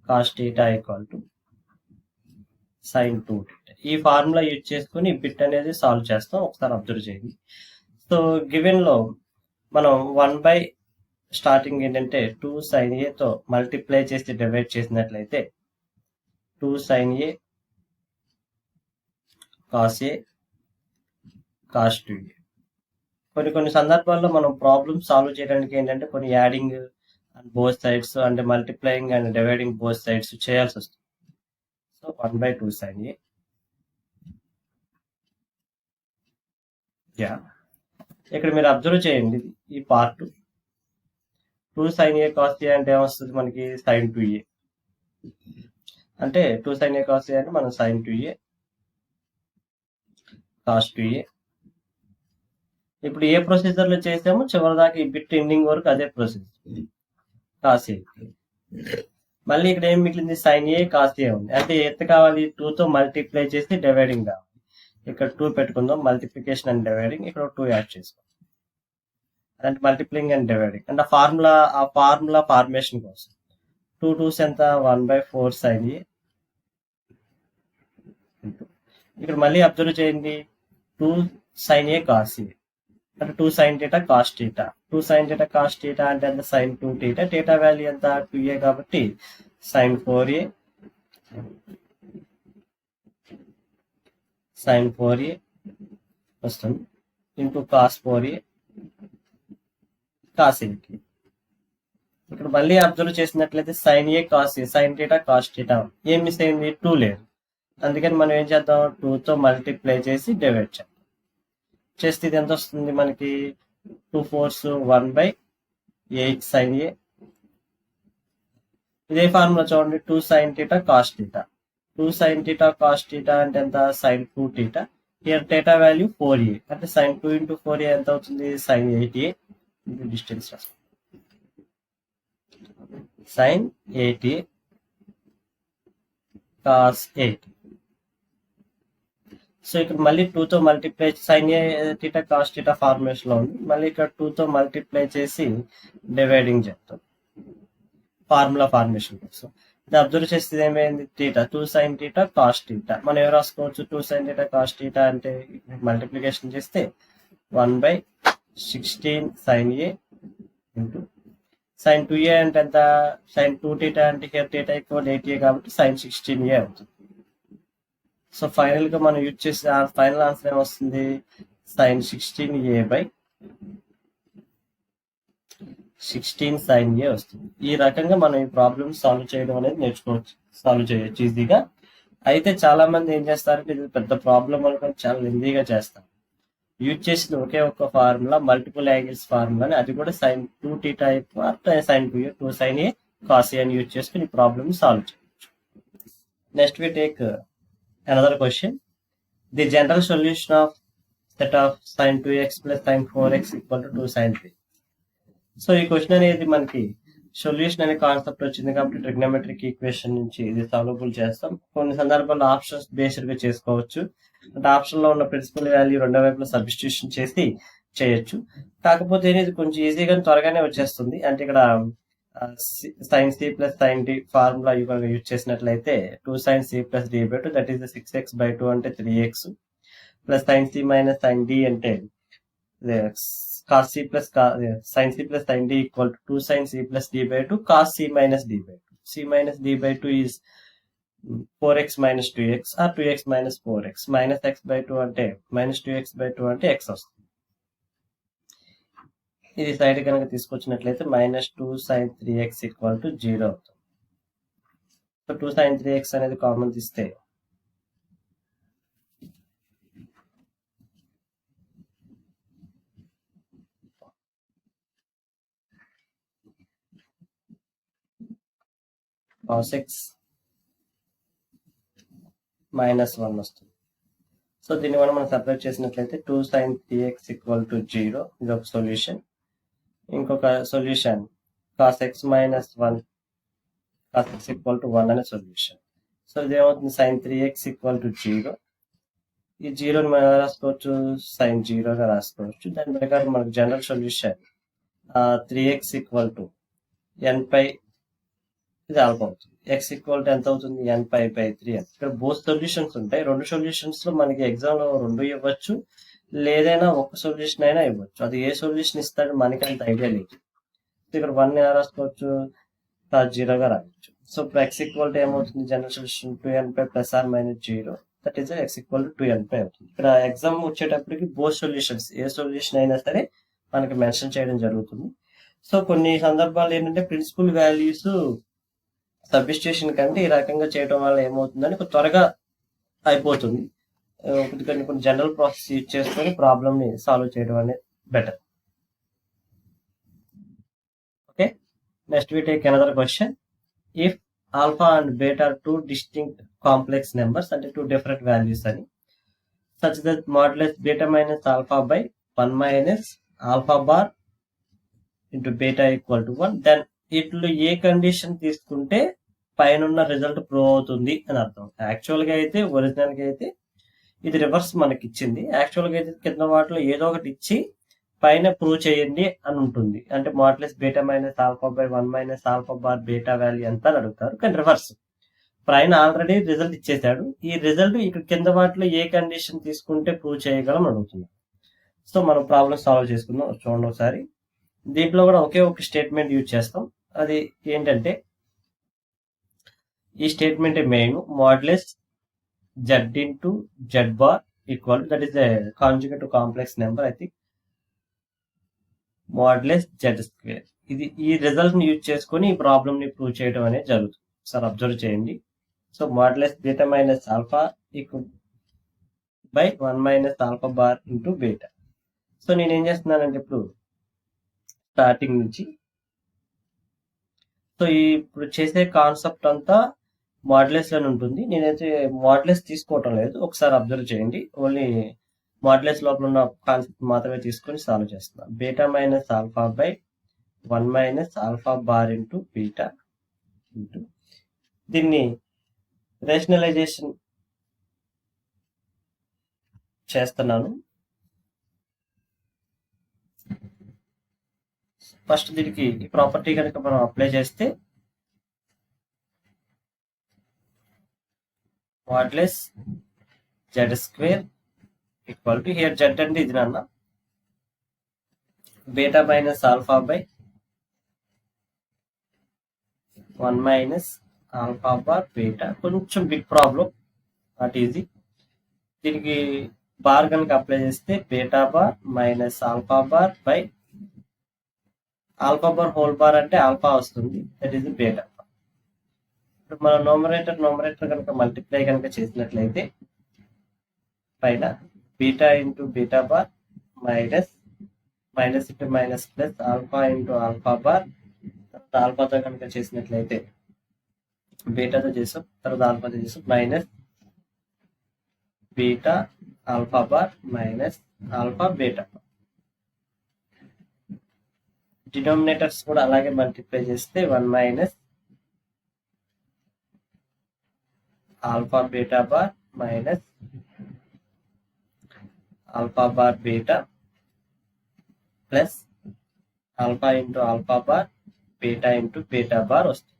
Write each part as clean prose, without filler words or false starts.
Cos theta equal to sine 2 theta. ఈ formula use చేసుకుని bit అనేది సాల్వ్ చేస్తాం. ఒకసారి అబ్జర్వ్ చేయండి. సో గివెన్ లో మనం 1 బై స్టార్టింగ్ ఏంటంటే 2 సైన్ ఏతో మల్టిప్లై చేసి డివైడ్ చేసినట్లయితే 2 sine A cos A cos 2ఏ. కొన్ని సందర్భాల్లో మనం ప్రాబ్లమ్ సాల్వ్ చేయడానికి ఏంటంటే కొన్ని యాడింగ్ అండ్ బోత్ సైడ్స్ అంటే multiplying and dividing both sides చేయాల్సి వస్తుంది. సో 1 బై 2 సైన్ ఏ ఇక్కడ మీరు అబ్జర్వ్ చేయండి ఈ part 2 sine A cos A అంటే ఏమొస్తుంది మనకి సైన్ 2ఏ. అంటే 2 సైన్ ఏ కాస్ ఏ అంటే మనం సైన్ 2ఏ కాస్ 2ఏ. ఇప్పుడు ఏ ప్రొసీజర్ లో చేసామో చివరిదాకా ఈ బిట్ ఎండింగ్ వరకు అదే ప్రొసీజర్ కాస్ ఏ. మళ్ళీ ఇక్కడ ఏం మిగిలింది సైన్ ఏ కాస్ ఏ ఉంది. అంటే ఎంత కావాలి 2 తో మల్టిప్లై చేసి డివైడింగ్ కావాలి. ఇక్కడ 2 పెట్టుకుందాం, మల్టిప్లికేషన్ అండ్ డివైడింగ్, ఇక్కడ 2 యాడ్ చేసుకోండి. అంటే మల్టిప్లింగ్ అండ్ డివైడింగ్ అంటే ఆ ఫార్ములా ఫార్మేషన్ కోసం 2 2s ఎంత 1 బై 4 సైన్ ఏ. ఇక్కడ మళ్ళీ అబ్జర్వ్ చేయండి 2 సైన్ ఏ కాస్ ఏ అంటే 2 sine theta cos theta. 2 sine theta cos theta అంటే ఎంత సైన్ 2 టీటా. టీటా వాల్యూ ఎంత 2a కాబట్టి సైన్ 4a సైన్ 4a వస్తుంది into cos 4a cos A. ఇక్కడ మళ్ళీ అబ్జర్వ్ చేసినట్లయితే sine A cos A sine theta cos theta ఏం miss అయింది 2 లేదు. అందుకని మనం ఏం చేద్దాం 2 తో మల్టిప్లై చేసి డివైడ్ చేద్దాం. చేస్తే ఇది ఎంత వస్తుంది మనకి 2 4s 1 బై 8 సైన్ ఏ. ఇదే ఫార్ములా చూడండి 2 sine theta cos theta. 2 sine theta cos theta అంటే ఎంత sine 2 theta. Here theta value 4a అంటే సైన్ 2 ఇంటూ 4a ఎంత అవుతుంది sine 8a. Distance sine 8a cos 8. So ఇక్కడ మళ్ళీ 2 తో multiply sine A theta cos theta formation లో ఉంది. మళ్ళీ ఇక్కడ 2 తో మల్టిప్లై చేసి డివైడింగ్ చేస్తాం ఫార్ములా ఫార్మేషన్ కోసం. ఇది అబ్జర్వ్ చేస్తే ఏమైంది theta 2 sine theta cos theta. మనం ఏం రాసుకోవచ్చు 2 సైన్ టీటా కాస్ టీటా అంటే మల్టిప్లికేషన్ చేస్తే 1 by 16 sine A into sine 2a అంటే ఎంత సైన్ 2 టీటా అంటే హియర్ టీటా ఈక్వల్ 8a కాబట్టి సైన్ 16a అవుతుంది. సో ఫైనల్ గా మనం యూజ్ చేసే ఫైనల్ ఆన్సర్ ఏమొస్తుంది సైన్ 16a బై 16 సైన్ ఏ వస్తుంది. ఈ రకంగా మనం ఈ ప్రాబ్లమ్ సాల్వ్ చేయడం అనేది నేర్చుకోవచ్చు, సాల్వ్ చేయొచ్చు ఈజీగా. అయితే చాలా మంది ఏం చేస్తారంటే ఇది పెద్ద ప్రాబ్లం అనుకొని చాలా ఈజీగా చేస్తారు. యూజ్ చేసిన ఒకే ఒక్క ఫార్ములా మల్టిపుల్ యాంగిల్స్ ఫార్ములా అది కూడా sine 2 theta sine 2a 2 sine A cos A అని యూజ్ చేసుకుని ఈ ప్రాబ్లమ్ సాల్వ్ చేయొచ్చు. Next we take another question. The general solution of set of sin 2x plus sin 4x equal to 2 sin 3. So ఈ question అనేది మనకి solution అనే concept వచ్చింది కాబట్టి ట్రిగ్నోమెట్రిక్ ఈక్వేషన్ నుంచి ఇది సాల్వబుల్ చేస్తాం. కొన్ని సందర్భాల్లో ఆప్షన్స్ బేస్డ్ గా చేసుకోవచ్చు. అంటే ఆప్షన్ లో ఉన్న ప్రిన్సిపల్ వాల్యూ రెండో వైపులో సబ్స్టిట్యూషన్ చేసి చేయొచ్చు. కాకపోతే ఇది కొంచెం ఈజీగా త్వరగానే వచ్చేస్తుంది. అంటే ఇక్కడ sine C plus sine D formula use చేసినట్లయితే 2 sine C plus D by 2 that is 6x by 2 అంటే 3x plus sine C minus sine D అంటే cos C plus sine C plus sine D equal to 2 sine C plus D by 2 cos C minus D by 2. C minus D by 2 is 4x minus 2x or 2x minus 4x minus x by 2 అంటే minus 2x by 2 అంటే x వస్తుంది. ఇది side కనుక తీసుకొచ్చినట్లయితే minus 2 sine 3x equal to 0 అవుతుంది. So 2 sine 3x అనేది common తీస్తే cos x minus 1 వస్తుంది. సో దీన్ని మనం సపరేట్ చేసినట్లయితే 2 సైన్ 3x ఈక్వల్ టు 0 ఇది ఒక సొల్యూషన్. ఇంకొక solution cos x minus 1 cos x equal to 1 అనే సొల్యూషన్. సో ఇదేమవుతుంది సైన్ 3x ఈక్వల్ టు 0. ఈ 0ని మనం రాసుకోవచ్చు సైన్ 0గా రాసుకోవచ్చు. దాని ప్రకారం మనకు general solution 3x equal to n పై ఇది ఆల్ఫా అవుతుంది. ఎక్స్ ఈక్వల్ టు ఎంత అవుతుంది? n పై బై 3 అని. ఇక్కడ బోత్ సొల్యూషన్స్ ఉంటాయి. రెండు సొల్యూషన్స్ లో మనకి ఎగ్జామ్ లో రెండు ఇవ్వచ్చు, లేదైనా ఒక సొల్యూషన్ అయినా ఇవ్వచ్చు. అది ఏ సొల్యూషన్ ఇస్తాడు మనకి అంత ఐడియా లేదు. ఇక్కడ 1 ఎలా రాసుకోవచ్చు? 0గా రాయొచ్చు. సో ఇప్పుడు ఎక్స్ ఈక్వల్ టు ఏమవుతుంది? General solution 2n pi plus or minus 0, that is x equal to 2n pi అవుతుంది. ఇక్కడ ఎగ్జామ్ వచ్చేటప్పటికి బోత్ సొల్యూషన్స్ ఏ సొల్యూషన్ అయినా సరే మనకి మెన్షన్ చేయడం జరుగుతుంది. సో కొన్ని సందర్భాలు ఏంటంటే ప్రిన్సిపల్ వాల్యూస్ సబ్స్టిట్యూషన్ కంటే ఈ రకంగా చేయడం వల్ల ఏమవుతుందని త్వరగా అయిపోతుంది. కొన్ని జనరల్ ప్రాసెస్ యూజ్ చేసుకొని ప్రాబ్లమ్ ని సాల్వ్ చేయడం అనేది better. Okay, next we take another question. If alpha and beta are two distinct complex numbers, అంటే two different values అని, such that modulus beta minus alpha by 1 minus alpha bar into beta equal to 1, then ఇట్లు ఏ condition తీసుకుంటే పైన result prove అవుతుంది అని అర్థం. Actual గా అయితే ఒరిజినల్ గా అయితే ఇది రివర్స్ మనకి ఇచ్చింది. యాక్చువల్ గా అయితే కింద వాటిలో ఏదో ఒకటి ఇచ్చి పైన ప్రూవ్ చేయండి అని ఉంటుంది. అంటే modulus beta minus alpha by 1 minus alpha bar beta value ఎంత అని అడుగుతారు. కానీ రివర్స్ పైన ఆల్రెడీ రిజల్ట్ ఇచ్చేసాడు. ఈ రిజల్ట్ ఇక్కడ కింద వాటిలో ఏ కండిషన్ తీసుకుంటే ప్రూవ్ చేయగలం అడుగుతుంది. సో మనం ప్రాబ్లమ్ సాల్వ్ చేసుకుందాం. చూడండి ఒకసారి. దీంట్లో కూడా ఒకే ఒక స్టేట్మెంట్ యూజ్ చేస్తాం. అది ఏంటంటే ఈ statement main modulus Z into Z bar equal, that is conjugate to complex number, I think modulus Z square. ఇది ఈ రిజల్ట్ ని యూజ్ చేసుకొని ఈ ప్రాబ్లమ్ ని ప్రూవ్ చేయడం అనేది జరుగుతుంది. సార్ అబ్జర్వ్ చేయండి. So modulus beta minus alpha equal by 1 minus alpha bar into beta. So నేను ఏం చేస్తున్నానంటే ఇప్పుడు స్టార్టింగ్ నుంచి, సో ఇప్పుడు చేసే కాన్సెప్ట్ అంతా మాడ్యులస్ లోనే ఉంటుంది. నేనైతే మాడ్యులస్ తీసుకోవటం లేదు. ఒకసారి అబ్జర్వ్ చేయండి. ఓన్లీ మాడ్యులస్ లోపల ఉన్న కాన్సెప్ట్ మాత్రమే తీసుకొని సాల్వ్ చేస్తున్నాను. Beta minus alpha by 1 minus alpha bar into beta into, దీన్ని రేషనలైజేషన్ చేస్తున్నాను. ఫస్ట్ దీనికి ఈ ప్రాపర్టీ కనుక మనం అప్లై చేస్తే modulus Z square equal to, here Z అంటే ఇది నాన్న, beta minus alpha by 1 minus alpha bar beta. కొంచెం బిగ్ ప్రాబ్లం, నాట్ ఈజీ. దీనికి బార్ కనుక అప్లై చేస్తే beta bar minus alpha bar by alpha bar whole bar అంటే alpha వస్తుంది, that is beta. ఇప్పుడు మనం నోమరేటర్ కనుక మల్టిప్లై కనుక చేసినట్లయితే పైన beta into beta bar minus minus into minus plus alpha into alpha bar, తర్వాత ఆల్ఫాతో కనుక చేసినట్లయితే బీటాతో చేసాం, తర్వాత ఆల్ఫాతో చేసాం, minus beta alpha bar minus alpha beta. Denominators కూడా అలాగే మల్టిప్లై చేస్తే 1 minus alpha beta bar minus alpha bar beta plus alpha into alpha bar beta into beta bar వస్తుంది.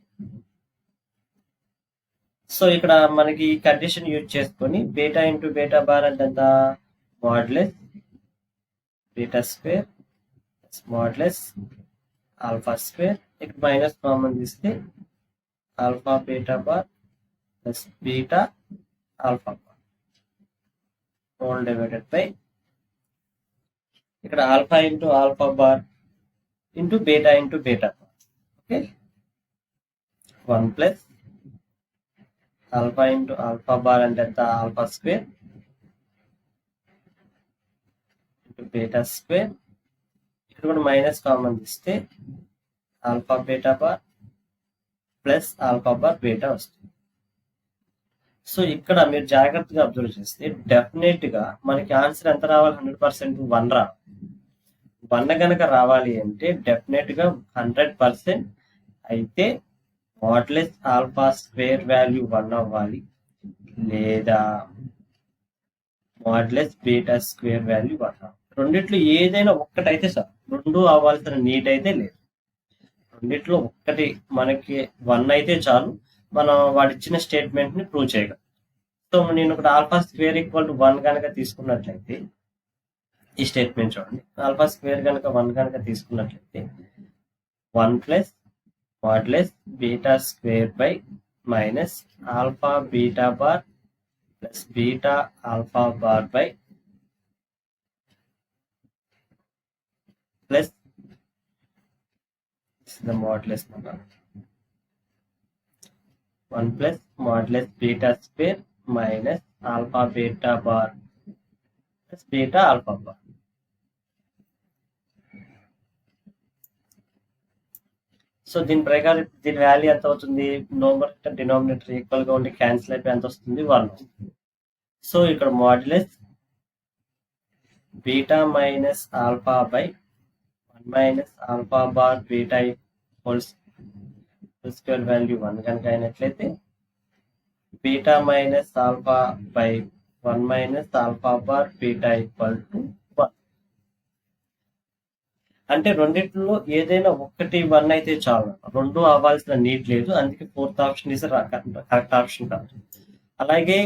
సో ఇక్కడ మనకి ఈ కండిషన్ యూజ్ చేసుకొని బీటా ఇంటూ బీటా బార్ అంటే ఎంత? Modulus beta square modulus alpha square, ఇక్కడ minus common తీస్తే alpha beta bar plus beta alpha bar whole divided by, ఇక్కడ alpha into alpha bar into beta bar. Okay, 1 plus alpha into alpha bar అంటే ఎంత? Alpha square into beta square, ఇక్కడ కూడా minus common తీస్తే alpha beta bar plus alpha bar beta వస్తుంది. So ఇక్కడ మీరు జాగ్రత్తగా అబ్జర్వ్ చేస్తే డెఫినెట్ గా మనకి ఆన్సర్ ఎంత రావాలి? 100% 1 రావాలి. 1 కనుక రావాలి అంటే డెఫినెట్ గా 100% అయితే మాడ్యులస్ ఆల్ఫా స్క్వేర్ వాల్యూ 1 అవ్వాలి, లేదా మాడ్యులస్ బీటా స్క్వేర్ వాల్యూ 1 అవ్వాలి. రెండిట్లో ఏదైనా ఒక్కటైతే సార్, రెండు అవ్వాల్సిన నీడ్ అయితే లేదు. రెండిట్లో ఒక్కటి మనకి 1 అయితే చాలు, మనం వాడు ఇచ్చిన స్టేట్మెంట్ ని ప్రూవ్ చేయగలం. సో నేను ఇక్కడ ఆల్ఫా స్క్వేర్ ఈక్వల్ టు 1 కనుక తీసుకున్నట్లయితే, ఈ స్టేట్మెంట్ చూడండి, ఆల్ఫా స్క్వేర్ కనుక 1 కనుక తీసుకున్నట్లయితే 1 plus modulus beta square by minus alpha beta bar plus beta alpha bar by plus the modulus number 1 plus modulus beta square minus alpha beta bar plus beta alpha bar. So దీని ప్రకారం దీని value ఎంత అవుతుంది? Numerator denominator equal గా ఉండి cancel అయిపోయి ఎంత వస్తుంది? 1. సో ఇక్కడ modulus beta minus alpha by 1 minus alpha bar beta whole square value 1 కనుక అయినట్లయితే beta minus alpha by 1 minus alpha bar beta equal to 1. అంటే రెండిట్లో ఏదైనా ఒకటి 1 అయితే చాలు, రెండు అవ్వాల్సిన నీడ్ లేదు. అందుకే fourth option is correct option కాదు. అలాగే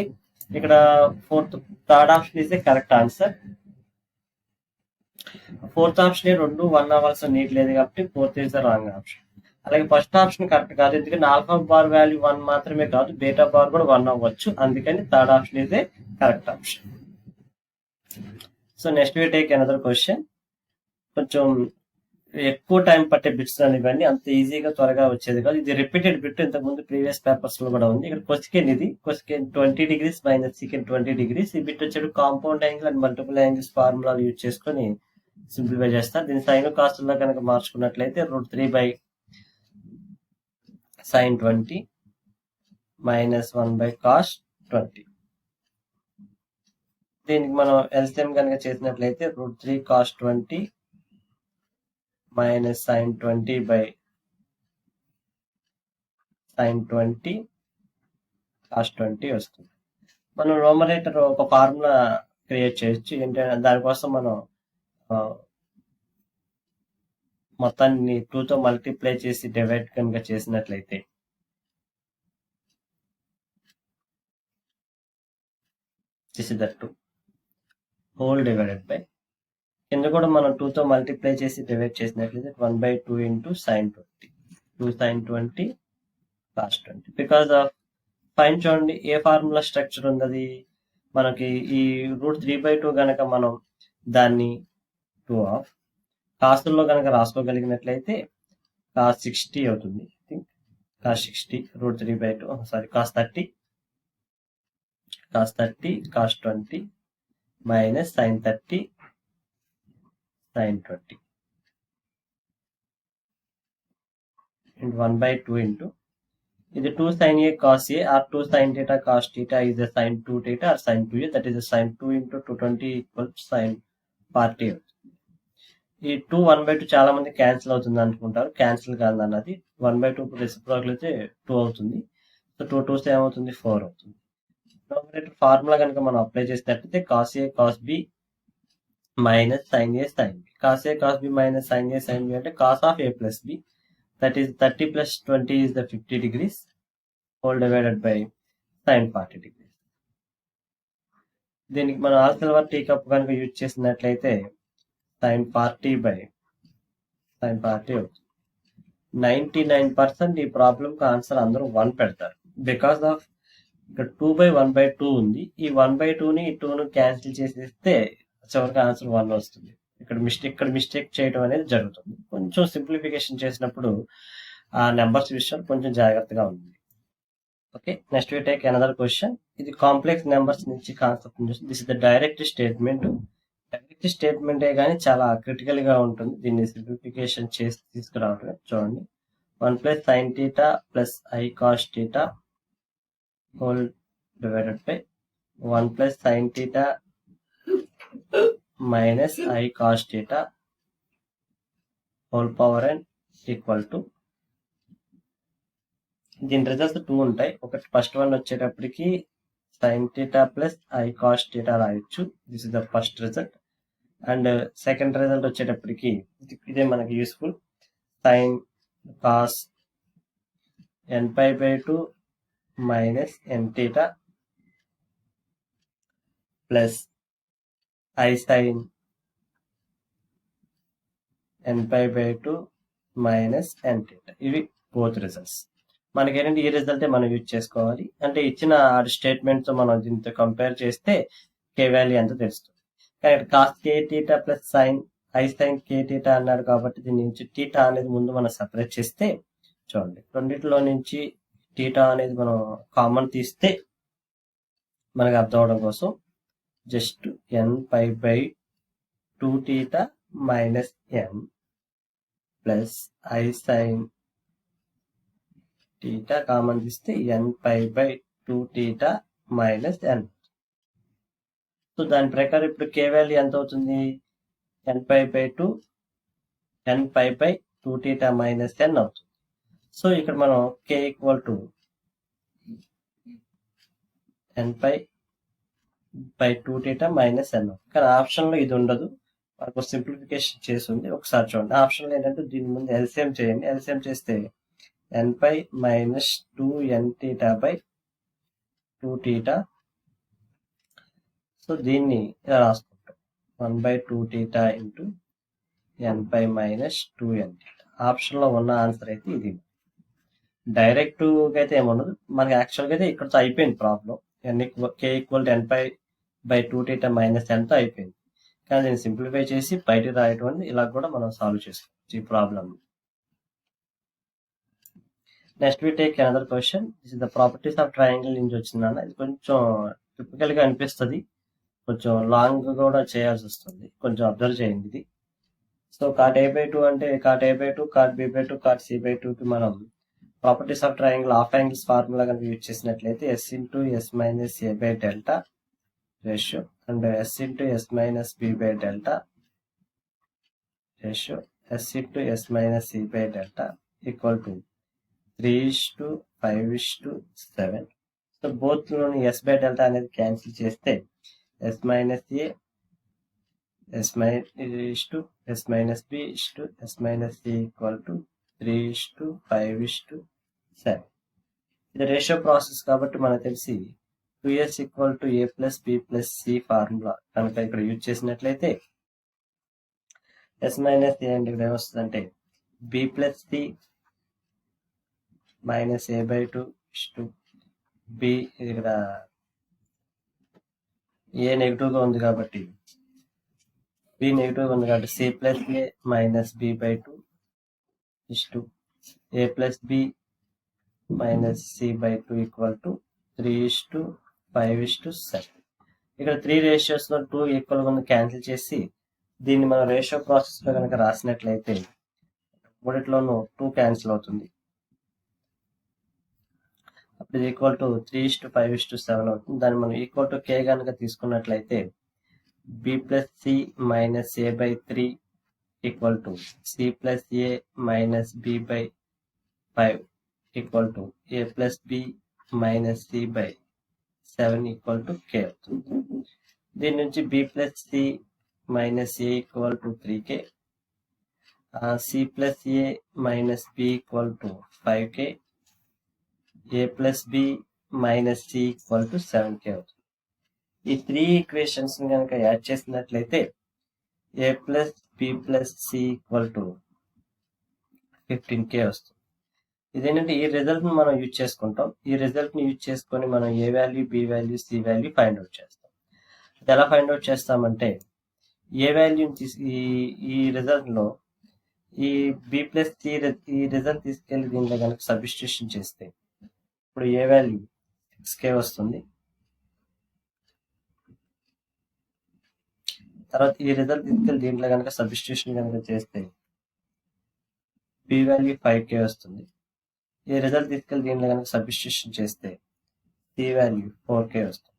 ఇక్కడ third option is correct answer. Fourth option రెండు 1 అవ్వాల్సిన నీడ్ లేదు కాబట్టి fourth is the wrong option. అలాగే ఫస్ట్ ఆప్షన్ కరెక్ట్ కాదు, ఎందుకంటే ఆల్ఫా బార్ వాల్యూ 1 మాత్రమే కాదు, బీటా బార్ కూడా 1 అవ్వచ్చు. అందుకని third option is a correct option. So next we take another question. కొంచెం ఎక్కువ టైం పట్టే బిట్స్ ఇవన్నీ అంత ఈజీగా త్వరగా వచ్చేది కాదు. ఇది రిపీటెడ్ బిట్, ఇంతకుముందు ప్రీవియస్ పేపర్స్ లో కూడా ఉంది. ఇక్కడ కొసికెన్, ఇది cosecant 20 degrees minus secant 20 degrees. ఈ బిట్ వచ్చేది compound angle and multiple angles ఫార్ములాలు యూజ్ చేసుకొని సింప్లిఫై చేస్తారు. దీని సైన్ కాస్ట్లో కనుక మార్చుకున్నట్లయితే √3 by sin 20 minus 1 by cos 20. దీనికి మనం ఎల్సిఎం కనుక చేసినట్లయితే √3 cos 20 minus sin 20 by sin 20 cos 20 వస్తుంది. మనం న్యూమరేటర్ ఒక ఫార్ములా క్రియేట్ చేయొచ్చు. ఏంటంటే దానికోసం మనం మొత్తాన్ని 2తో మల్టిప్లై చేసి డివైడ్ కనుక చేసినట్లయితే this is that 2 whole divided by, కింద కూడా మనం 2తో మల్టిప్లై చేసి డివైడ్ చేసినట్లయితే 1/2 into sin 20, 2 sin 20 cos 20. Because of fine చూడండి ఏ ఫార్ములా స్ట్రక్చర్ ఉంది మనకి. ఈ √3/2 కనుక మనం దాన్ని 2 ఆఫ్ కాస్ట్లో కనుక రాసుకోగలిగినట్లయితే cos 60 అవుతుంది. cos 60 √3/2 sorry cos 30 cos 20 minus sin 30 sin 20 and 1/2 into ఇది 2 sin a cos a or 2 sin theta cos theta is a sin 2 theta or sin 2a, that is a sin 2 into 220 equals sin 40. ఈ 2 1/2 చాలా మంది cancel అవుతుంది అనుకుంటారు, cancel కాదు అన్నది. 1/2 reciprocal అయితే 2 అవుతుంది. సో 2 2s ఏమవుతుంది? 4 అవుతుంది. న్యూమరేటర్ ఫార్ములా కనుక మనం అప్లై చేసినట్లయితే cos a cos b minus sin a sin b. cos a cos b minus sin a sin b అంటే cos of a plus b, that is 30 plus 20 is the 50 degrees whole divided by sin 40 degrees. దీనికి మనం all silver tea cup కనుక use చేసినట్లయితే sin 40 by sin 40 అవుతుంది. 99% ఈ ప్రాబ్లంకి answer అందరూ 1 పెడతారు. బికాస్ ఆఫ్ ఇక్కడ 2/1/2 ఉంది. ఈ 1/2ని 2ను క్యాన్సిల్ చేసేస్తే చివరికి ఆన్సర్ 1 వస్తుంది. ఇక్కడ మిస్టేక్ చేయడం అనేది జరుగుతుంది. కొంచెం సింప్లిఫికేషన్ చేసినప్పుడు ఆ నెంబర్స్ విషయం కొంచెం జాగ్రత్తగా ఉంది. Okay, next we take another question. ఇది కాంప్లెక్స్ నెంబర్స్ నుంచి concept. This is the direct statement. Direct స్టేట్మెంటే కానీ చాలా క్రిటికల్ గా ఉంటుంది. దీన్ని సింప్లిఫికేషన్ చేసి తీసుకురావటం. చూడండి, 1 + sin θ + i cos θ whole divided by 1 + sin θ minus i cos θ whole power n equal to, దీని రిజల్ట్స్ 2 ఉంటాయి. ఒకటి ఫస్ట్ వన్ వచ్చేటప్పటికి sin θ + i cos θ రాయొచ్చు. This is the first result. And second result వచ్చేటప్పటికి ఇదే మనకి useful, sin cos n pi by 2 minus n theta plus I sin n pi by 2 minus n theta. ఇవి both results. మనకి ఏంటంటే ఈ రిజల్టే మనం use చేసుకోవాలి. అంటే ఇచ్చిన స్టేట్మెంట్ తో మనం దీంతో కంపేర్ చేస్తే కే వాల్యూ ఎంత తెలుస్తుంది. కానీ cos K theta plus sine I sine K theta అన్నాడు కాబట్టి దీని నుంచి థీటా అనేది ముందు మనం సపరేట్ చేస్తే చూడండి, రెండిట్లో నుంచి థీటా అనేది మనం కామన్ తీస్తే మనకు అర్థం అవడం కోసం just N pi by 2 theta minus N plus I sine theta common తీస్తే N pi by 2 theta minus N. So దాని ప్రకారం ఇప్పుడు కే వాల్యూ ఎంత అవుతుంది, N pi by 2 N pi by 2 theta minus N అవుతుంది. సో ఇక్కడ మనం K equal to N pi by 2 theta minus N. కానీ ఆప్షన్లో ఇది ఉండదు, మనకు సింప్లిఫికేషన్ చేసి ఉంది. ఒకసారి చూడండి, ఆప్షన్లో ఏంటంటే దీని ముందు ఎల్సిఎం చేయండి. ఎల్సిఎం చేస్తే N pi minus 2 N theta by 2 theta. So దీన్ని ఇలా రాసుకుంటాం, 1 by 2 theta into N pi minus 2 N theta. ఆప్షన్లో ఉన్న ఆన్సర్ అయితే ఇది. డైరెక్ట్గా అయితే ఏముండదు, మనకి యాక్చువల్గా అయితే ఇక్కడతో అయిపోయింది problem. K equal to N pi by 2 theta minus ఎన్తో అయిపోయింది. కానీ దీన్ని సింప్లిఫై చేసి బయట రాయటం అనేది ఇలా కూడా మనం సాల్వ్ చేసుకోవచ్చు ఈ problem. Next we take another question. This is the properties of triangle నుంచి వచ్చిందన్న. ఇది కొంచెం టిపికల్ గా అనిపిస్తుంది, కొంచెం లాంగ్ కూడా చేయాల్సి వస్తుంది, కొంచెం అబ్జర్వ్ చేయండి ఇది. సో కాట్ ఏ బై 2 అంటే cot A by 2, cot B by 2, cot C by 2కి మనం properties of triangle half angles formula కనుక యూజ్ చేసినట్లయితే S into S minus A by delta ratio and S into S minus B by delta ratio S into S minus C by delta equal to 3:5:7. So both లోని S by delta అనేది cancel చేస్తే S minus A S minus B S minus C equal to 3:5:7. ఇది ratio process కాబట్టి మనకు తెలిసి 2s equal to A plus B plus C formula కనుక ఇక్కడ use చేసినట్లయితే ఎస్ మైనస్ ఏ అంటే ఇక్కడ ఏమొస్తుందంటే B plus C minus A by 2 B, ఇక్కడ ఏ నెగిటివ్ గా ఉంది కాబట్టి బి నెగిటివ్ గా ఉంది కాబట్టి C plus A minus B by 2 A plus B minus C by 2 equal to 3:5:7. ఇక్కడ 3 రేషియోస్ లో 2 ఈక్వల్ గా క్యాన్సిల్ చేసి దీన్ని మనం రేషియో ప్రాసెస్ లో కనుక రాసినట్లయితే మూడిట్లోనూ 2 క్యాన్సిల్ అవుతుంది. అప్పుడు ఈక్వల్ టు 3:5:7 అవుతుంది. దాన్ని మనం ఈక్వల్ టు కే కనుక తీసుకున్నట్లయితే B plus C minus A by 3 equal to C plus A minus B by 5 equal to A plus B minus C by 7 equal to K అవుతుంది. దీని నుంచి B plus C minus A equal to 3k, C plus A minus B equal to 5k, A plus B minus C equal to 7k అవుతుంది. ఈ 3 equations కనుక add చేసినట్లయితే A plus B plus C equal to 15k వస్తుంది. ఇదేంటంటే ఈ result ని మనం use చేసుకుంటాం. ఈ రిజల్ట్ ని యూజ్ చేసుకొని మనం A value, B value, C value find out చేస్తాం. అది ఎలా ఫైండ్ అవుట్ చేస్తామంటే ఏ వాల్యూని ఈ రిజల్ట్ లో ఈ బి ప్లస్ సి ఈ రిజల్ట్ తీసుకెళ్లి దీంట్లో కనుక సబ్స్టిట్యూషన్ చేస్తే ఇప్పుడు ఏ వాల్యూ 6k వస్తుంది. తర్వాత ఈ రిజల్ట్ తీసుకెళ్లి దీంట్లో కనుక సబ్స్టిట్యూషన్ కనుక చేస్తే బి వాల్యూ 5k వస్తుంది. ఈ రిజల్ట్ తీసుకెళ్లి దీంట్లో కనుక సబ్స్టిట్యూషన్ చేస్తే సి వాల్యూ 4k వస్తుంది.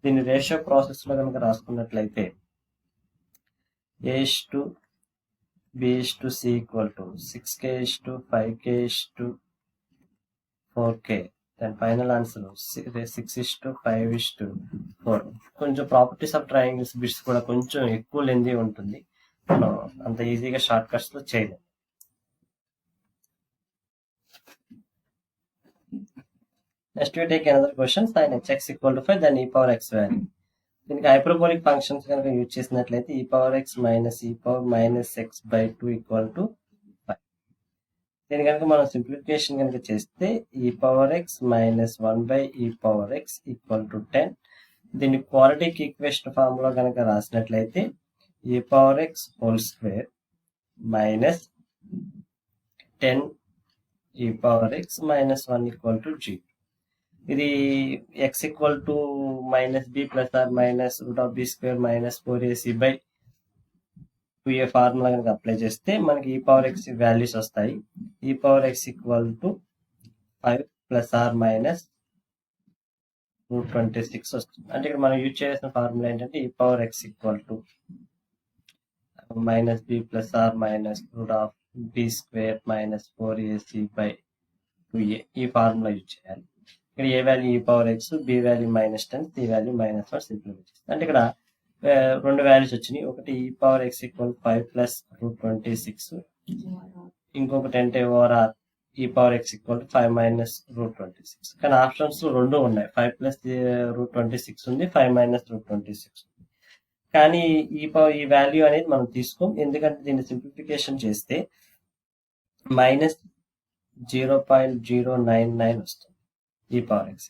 దీన్ని రేషియో ప్రాసెస్ లో కనుక రాసుకున్నట్లయితే a:b:c equal to 6k 5k 4k. దాని ఫైనల్ ఆన్సర్ 6:5:4. కొంచెం ప్రాపర్టీస్ ఆఫ్ ట్రయాంగిల్స్ బిట్స్ కూడా కొంచెం ఎక్కువ లెంతీ ఉంటుంది, మనం అంత ఈజీగా షార్ట్ కట్స్ లో చేయలేం. Next we take another question, sin hx equal to 5, then e power x value. దీనికి హైపర్బోలిక్ ఫంక్షన్స్ కనుక యూజ్ చేసినట్లయితే e power x minus x by 2 equal to 5. దీని కనుక మనం సింప్లిఫికేషన్ కనుక చేస్తే e power x minus 1 by e power x equal to 10. దీన్ని quadratic equation formula కనుక రాసినట్లయితే e power x whole square minus 10 e power x minus 1 equal to 0. ఇది x equal to minus B plus or minus root of B square minus 4ac by 2a formula కనుక apply చేస్తే మనకి e power x values వస్తాయి. E power x equal to 5 plus or minus root 26 వస్తుంది. అంటే ఇక్కడ మనం use చేసిన formula ఏంటంటే e power x equal to minus B plus or minus root of B square minus 4ac by 2a ఈ formula use చేయాలి. ఇక్కడ A value e power x, B value -10, C value -1 simplify చేస్తుంది. అంటే ఇక్కడ రెండు values వచ్చినాయి. ఒకటి e power x equal 5 plus root 26, ఇంకొకటి అంటే over e power x equal 5 minus root 26. కానీ ఆప్షన్స్ రెండు ఉన్నాయి, 5 ప్లస్ రూట్ 26 ఉంది, 5 మైనస్ రూట్ 26 ఉంది. కానీ ఈ వాల్యూ అనేది మనం తీసుకోం, ఎందుకంటే దీన్ని సింప్లిఫికేషన్ చేస్తే మైనస్ 0.099 వస్తుంది ఈ పవర్ ఎక్స్.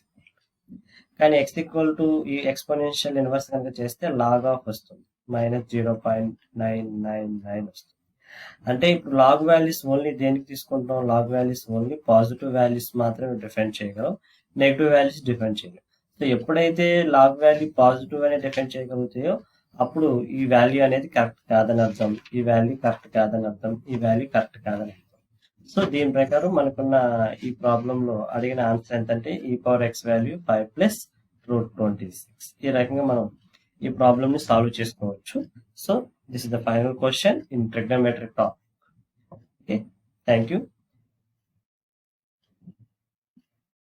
కానీ ఎక్స్ ఈక్వల్ టు ఈ ఎక్స్పోనెన్షియల్ ఇన్వర్స్ కనుక చేస్తే లాగ్ ఆఫ్ వస్తుంది, మైనస్ 0.999 వస్తుంది. అంటే ఇప్పుడు లాగ్ వాల్యూస్ ఓన్లీ దేనికి తీసుకుంటాం, log values only positive values మాత్రమే డిఫైన్ చేయగలం, నెగిటివ్ వాల్యూస్ డిఫైన్ చేయగలం. సో ఎప్పుడైతే లాగ్ వాల్యూ పాజిటివ్ అనే డిఫైన్ చేయగలుగుతాయో అప్పుడు ఈ వాల్యూ అనేది కరెక్ట్ కాదని అర్థం, ఈ వాల్యూ కరెక్ట్ కాదని అర్థం, ఈ వాల్యూ కరెక్ట్ కాదని అర్థం. సో దీని ప్రకారం మనకున్న ఈ ప్రాబ్లం లో అడిగిన ఆన్సర్ ఏంటంటే e power X value 5 plus root 26. ఈ రకంగా మనం ఈ ప్రాబ్లమ్ ని సాల్వ్ చేసుకోవచ్చు. So this is the final question in trigonometric topic. Okay, thank you.